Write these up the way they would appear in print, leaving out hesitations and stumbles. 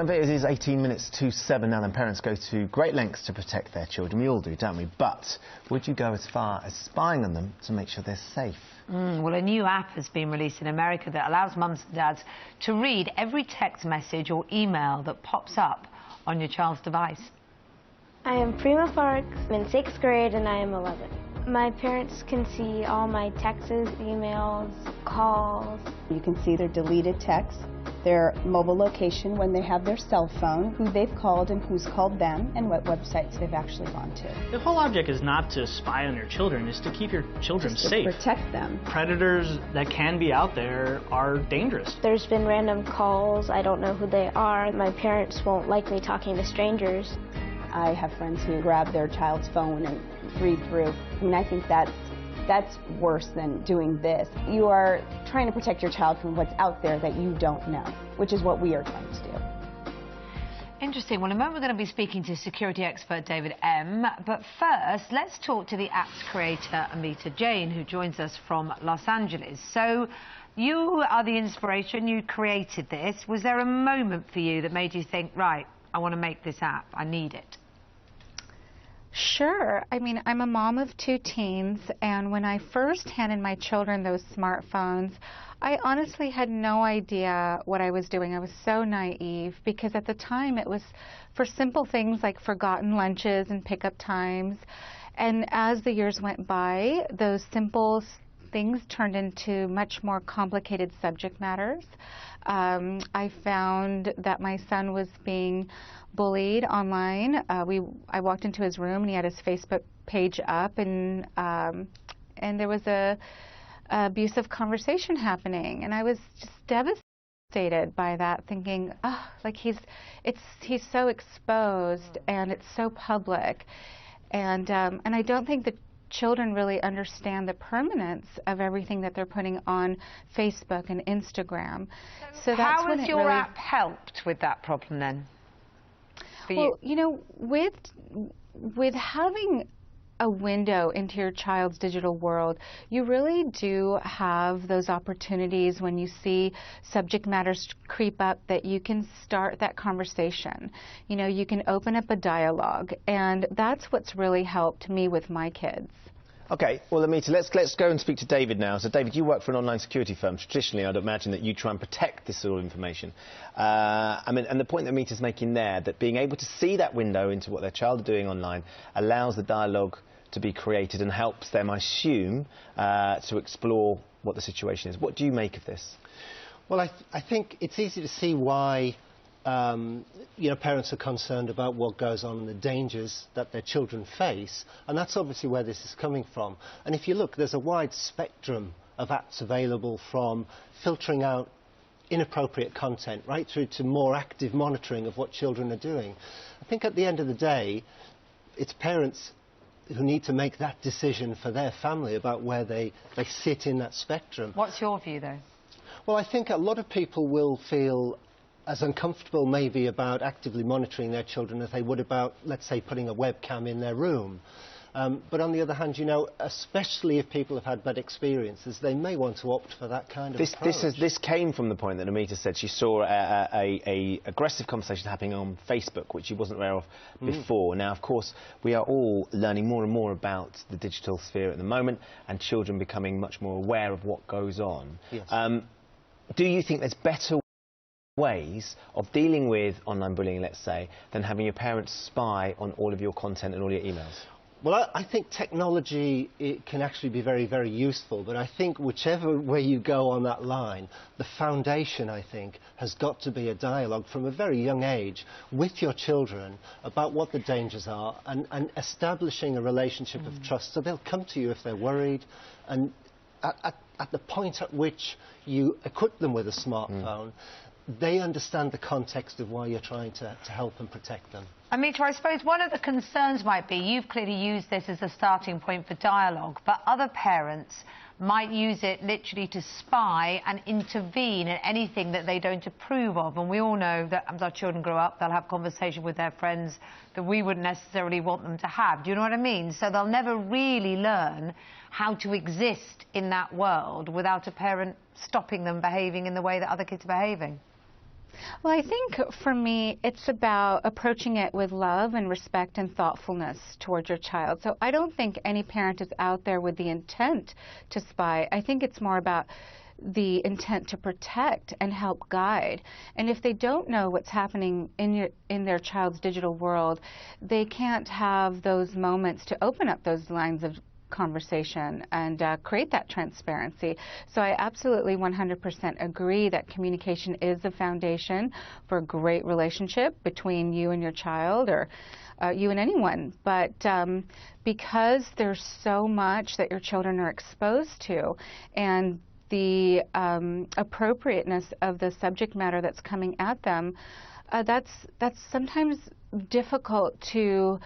It is 18 minutes to 7 now, and parents go to great lengths to protect their children. We all do, don't we? But would you go as far as spying on them to make sure they're safe? Well, a new app has been released in America that allows mums and dads to read every text message or email that pops up on your child's device. I am Prima Parks. I'm in 6th grade and I am 11. My parents can see all my texts, emails, calls. You can see their deleted texts, their mobile location when they have their cell phone, who they've called and who's called them, and what websites they've actually gone to. The whole object is not to spy on your children, it's to keep your children safe. To protect them. Predators that can be out there are dangerous. There's been random calls. I don't know who they are. My parents won't like me talking to strangers. I have friends who grab their child's phone and read through. I mean, I think that's worse than doing this. You are trying to protect your child from what's out there that you don't know, which is what we are trying to do. Interesting. Well, in a moment we're going to be speaking to security expert David M. But first, let's talk to the app's creator, Amita Jain, who joins us from Los Angeles. So, you are the inspiration. You created this. Was there a moment for you that made you think, right, I want to make this app, I need it? Sure. I mean, I'm a mom of 2 teens, and when I first handed my children those smartphones, I honestly had no idea what I was doing. I was so naive because at the time it was for simple things like forgotten lunches and pickup times. And as the years went by, those simple things turned into much more complicated subject matters. I found that my son was being bullied online. I walked into his room and he had his Facebook page up, and there was a abusive conversation happening, and I was just devastated by that, thinking, oh, like he's so exposed and it's so public, and I don't think that children really understand the permanence of everything that they're putting on Facebook and Instagram. So that's how has your app helped with that problem then? Well, you know, with having a window into your child's digital world, you really do have those opportunities when you see subject matters creep up that you can start that conversation. You know, you can open up a dialogue, and that's what's really helped me with my kids. OK, well, Amita, let's go and speak to David now. So, David, you work for an online security firm. Traditionally, I'd imagine that you try and protect this sort of information. I mean, and the point that Amita's making there, that being able to see that window into what their child are doing online allows the dialogue to be created and helps them, I assume, to explore what the situation is. What do you make of this? Well, I think it's easy to see why parents are concerned about what goes on and the dangers that their children face, and that's obviously where this is coming from. And if you look, there's a wide spectrum of apps available, from filtering out inappropriate content right through to more active monitoring of what children are doing. I think at the end of the day, it's parents who need to make that decision for their family about where they sit in that spectrum. What's your view, though? Well, I think a lot of people will feel as uncomfortable maybe about actively monitoring their children as they would about, let's say, putting a webcam in their room. But on the other hand, you know, especially if people have had bad experiences, they may want to opt for that kind of approach. This came from the point that Amita said she saw a aggressive conversation happening on Facebook, which she wasn't aware of before. Now, of course, we are all learning more and more about the digital sphere at the moment, and children becoming much more aware of what goes on. Yes. Do you think there's better ways of dealing with online bullying, let's say, than having your parents spy on all of your content and all your emails? Well, I think technology, it can actually be very, very useful, but I think whichever way you go on that line, the foundation, I think, has got to be a dialogue from a very young age with your children about what the dangers are, and establishing a relationship of trust, so they'll come to you if they're worried, and at the point at which you equip them with a smartphone, they understand the context of why you're trying to help and protect them. Amita, I suppose one of the concerns might be you've clearly used this as a starting point for dialogue, but other parents might use it literally to spy and intervene in anything that they don't approve of. And we all know that as our children grow up, they'll have conversation with their friends that we wouldn't necessarily want them to have. Do you know what I mean? So they'll never really learn how to exist in that world without a parent stopping them behaving in the way that other kids are behaving. Well, I think for me, it's about approaching it with love and respect and thoughtfulness towards your child. So I don't think any parent is out there with the intent to spy. I think it's more about the intent to protect and help guide. And if they don't know what's happening in their child's digital world, they can't have those moments to open up those lines of conversation and create that transparency. So I absolutely 100% agree that communication is the foundation for a great relationship between you and your child, or you and anyone. But because there's so much that your children are exposed to, and the appropriateness of the subject matter that's coming at them, that's sometimes difficult to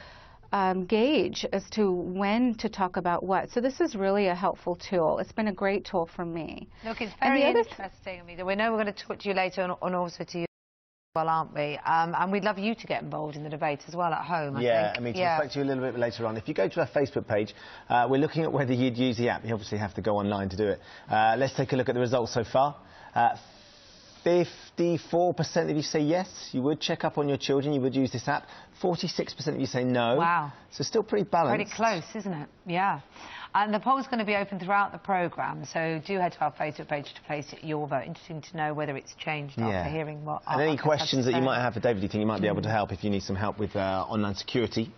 gauge as to when to talk about what. So this is really a helpful tool. It's been a great tool for me. Look, it's very interesting, Amita. We know we're going to talk to you later on also to you as well, aren't we? And we'd love you to get involved in the debate as well at home, I think. Amita, we'll speak to you a little bit later on. If you go to our Facebook page, we're looking at whether you'd use the app. You obviously have to go online to do it. Let's take a look at the results so far. 54% of you say yes, you would check up on your children, you would use this app. 46% of you say no. Wow. So still pretty balanced. Pretty close, isn't it? Yeah. And the poll's going to be open throughout the programme, so do head to our Facebook page to place your vote. Interesting to know whether it's changed after hearing what... And any questions that you might have for David, you think you might be able to help if you need some help with online security,